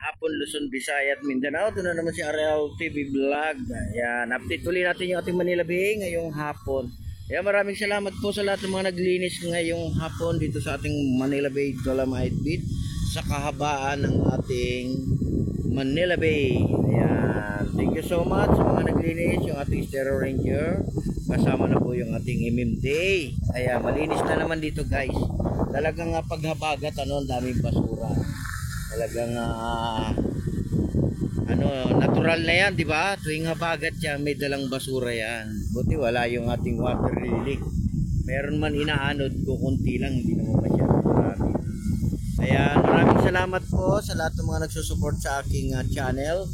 hapon, Luzon, Visayas at Mindanao. Ito na naman si Ariel TV Vlog. Ayan, update ulit natin yung ating Manila Bay ngayong hapon. Ayan, maraming salamat po sa lahat ng mga naglinis ngayong hapon dito sa ating Manila Bay Dolomite Beach sa kahabaan ng ating Manila Bay. Ayan, thank you so much sa mga naglinis, yung ating Stereo Ranger. Kasama na po yung ating MMD. Ayan, malinis na naman dito guys. Talagang paghabagat, ang daming basura. Talagang natural na yan, di ba? Tuwing habagat yan, may dalang basura yan. Buti wala yung ating water lily. Meron man inaanod ko, kunti lang, hindi naman masyadong marami. Ayan, maraming salamat po sa lahat ng mga nagsusupport sa aking channel.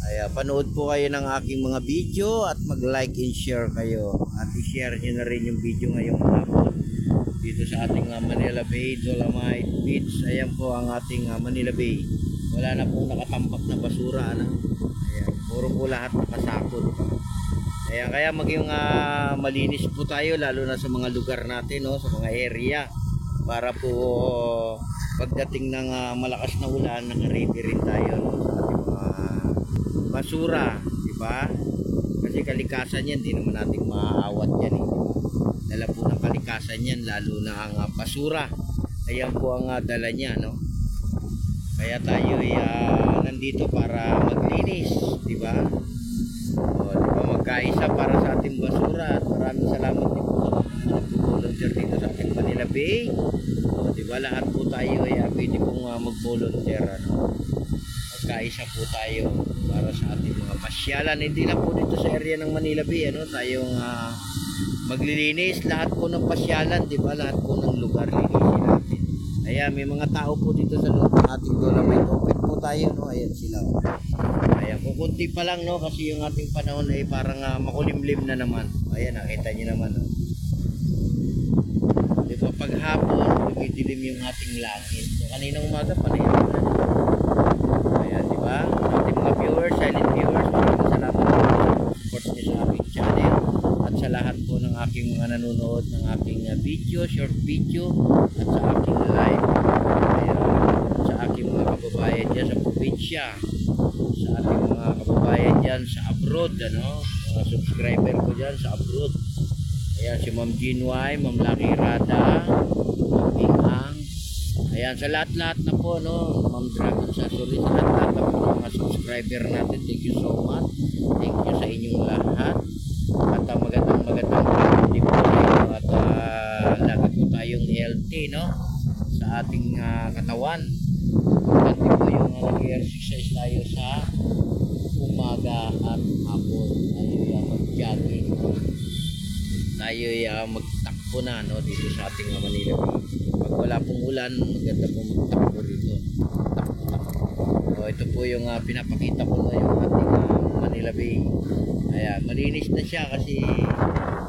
Ayan, panood po kayo ng aking mga video at mag-like and share kayo. At i-share nyo na rin yung video ngayong hapon dito sa ating Manila Bay Dolomite Beach. Ayan po ang ating Manila Bay. Wala na pong nakatambak na basura, ano? Ayan, puro po lahat nakasakot. Ayan, kaya maging malinis po tayo, lalo na sa mga lugar natin, no? Sa mga area, para po pagdating ng malakas na ulan, naka-ready rin tayo, no? Sa ating mga basura, di ba? Kasi kalikasan yan, di naman natin maaawat yan, eh. Dala po ng kalikasan yan, lalo na ang basura. Ayan po ang dala niya, no? Kaya tayo ay nandito para maglinis, di ba? O, di ba, magkaisa para sa ating basura. At maraming salamat din po sa mga nag-volunteer dito sa ating Manila Bay. O, di ba, lahat po tayo ay pwede pong mag-volunteer, ano? Magkaisa po tayo para sa ating mga pasyalan. Hindi lang po dito sa area ng Manila Bay, ano? Tayong maglilinis, lahat po ng pasyalan, di ba? Lahat po ng lugar linisin natin. Ayan, may mga tao po dito sa loob ng ating Dolomite. Open po tayo, no? Ayan sila. Ayan, kukunti pa lang, no? Kasi yung ating panahon ay parang makulimlim na naman. Ayan, nakita nyo naman, no? Di ba, paghapon, dumidilim yung ating langit. So, kaninang umaga, panahon na. Ayan, di ba? Sa ating mga viewers, silent viewers, maraming salamat po sa support nyo sa aking channel. At sa lahat po ng aking mga nanonood ng aking video, short video, at sa aking live. Ayan, sa aking mga kababayan dyan sa probinsya, sa ating mga kababayan dyan sa abroad, ano, mga subscriber ko dyan sa abroad. Ayan, si Ma'am Jinway, Ma'am Lucky Rada, Ma'am Binghang. Ayan, sa lahat-lahat na po, no, Ma'am Dragon Sasuri, sa lahat-lahat na po ng mga subscriber natin. Thank you so much. Thank you sa inyong lahat. At magandang din po tayo. At lagi po tayong healthy, no, sa ating katawan. Maganda po yung nag-exercise tayo sa umaga at hapon. Tayo mag-jogging. Tayo magtakbo na, no, dito sa ating Manila Bay. Pag wala pong ulan, maganda po magtakbo dito. So, ito po yung pinapakita ko na yung ating Manila Bay. Ayan, malinis na siya kasi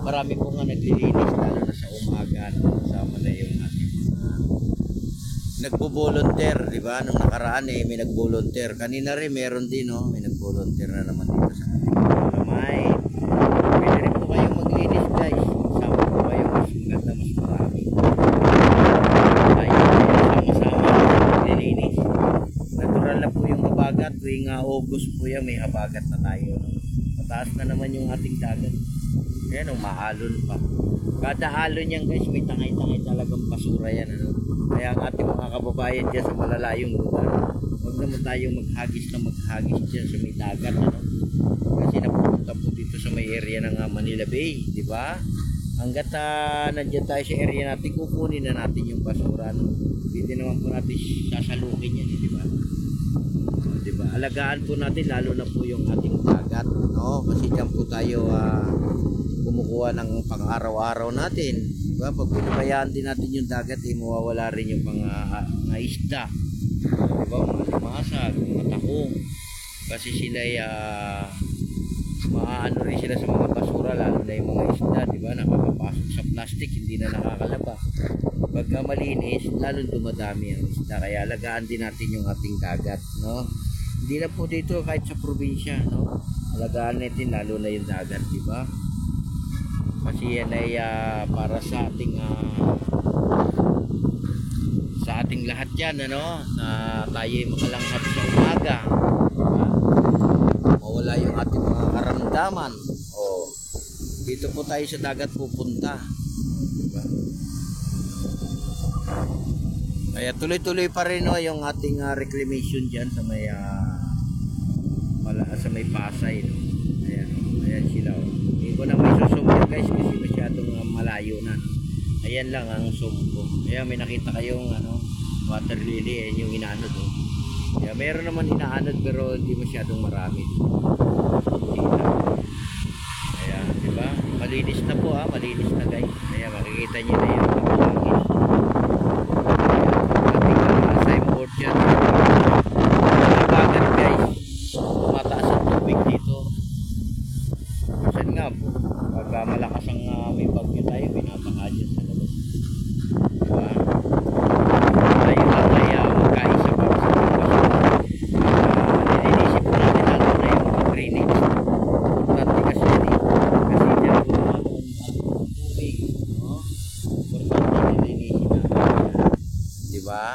marami po nga naglilinis, lalo na sa umaga, no? Kasama na yung ating nagbo-volunteer, di ba? Nung nakaraan may nag-volunteer. Kanina rin meron din, no? May nag-volunteer na naman dito sa ating Dolomite. Pwede rin po kayong maglinis, guys. Kasama po kayo, mas maganda, mas marami. Tayo sama-sama maglilinis. Natural na po yung habagat. Tuwing August po yan, may habagat na tayo, no? Mataas na naman yung ating dagat. Ayan, maalon pa. Kada alon yan, guys, may tangay-tangay talagang basura yan, ano? Kaya ang ating mga kababayan dyan sa malalayong lugar, huwag naman tayong maghagis dyan sa may dagat, ano? Kasi napupunta po dito sa may area ng Manila Bay, di ba? Hanggat nandiyan tayo sa area natin, kukunin na natin yung basura, no? Hindi naman po natin sasalukin yan, di ba? Diba? Alagaan po natin, lalo na po yung ating dagat, no? Kasi diyan po tayo kumukuha ng pang-araw-araw natin, diba? Pag pinabayaan din natin yung dagat, mawawala rin yung mga isda, diba? Mga limasag, mga takong, kasi sila maaano rin sila sa mga basura, lalo na yung mga isda, diba? Nakakapasok sa plastic, hindi na nakakalaba. Pagka malinis, lalo dumadami ang isda, kaya alagaan din natin yung ating dagat, no? Hindi na po dito, kahit sa probinsya, no? Alagaan natin lalo na yung dagat, di ba? Kasi yan ay para sa ating sa ating lahat yan, ano, na tayo makalanghap sa umaga, diba? Mawala yung ating mga karamdaman. O, dito po tayo sa dagat pupunta, diba? Kaya tuloy-tuloy pa rin, no, yung ating reclamation dyan sa may sa may Pasay, no? Ayan sila, oh. Hindi ko na may susumpo guys kasi masyadong malayo na. Ayan lang ang sumpo. Ayan, may nakita kayong water lily, yung inaanod, oh. Kaya meron naman inaanod pero hindi masyadong marami. Ayan, diba? Malinis na po, malinis na guys. Ayan, makikita nyo na yung pagkakangin. Signboard dyan. Nabagat guys. Tumataas ang tubig dito. Kasi nga po, pag malakas ang may bagyo tayo, binabaha dyan sa labas. Diba? Tayo lang ay magkaisa pa sa labas. Nilinisip po natin lalo na yung drainage. Importante kasi yan eh. Kasi dyan po naman ang tubig. No? Importante nilinisip natin. Diba?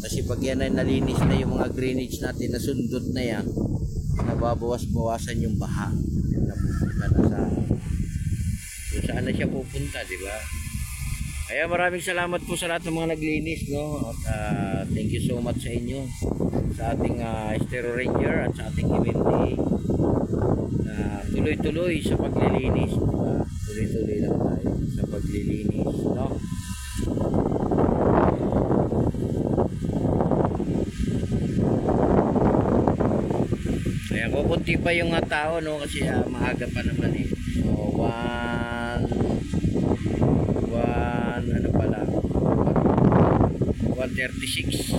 Kasi pag yan ay nalinis na yung mga drainage natin, nasundot na yan, nababawas-bawasan yung baha. Napupunta na sa kung saan na siya pupunta, di ba? Kaya maraming salamat po sa lahat ng mga naglinis, no? At thank you so much sa inyo, sa ating Estero Ranger at sa ating MMD na tuloy-tuloy sa paglilinis, di ba? Tuloy-tuloy lang tayo sa paglilinis, no? Kaya kukunti pa yung tao, no, kasi maaga pa naman eh. So 1:36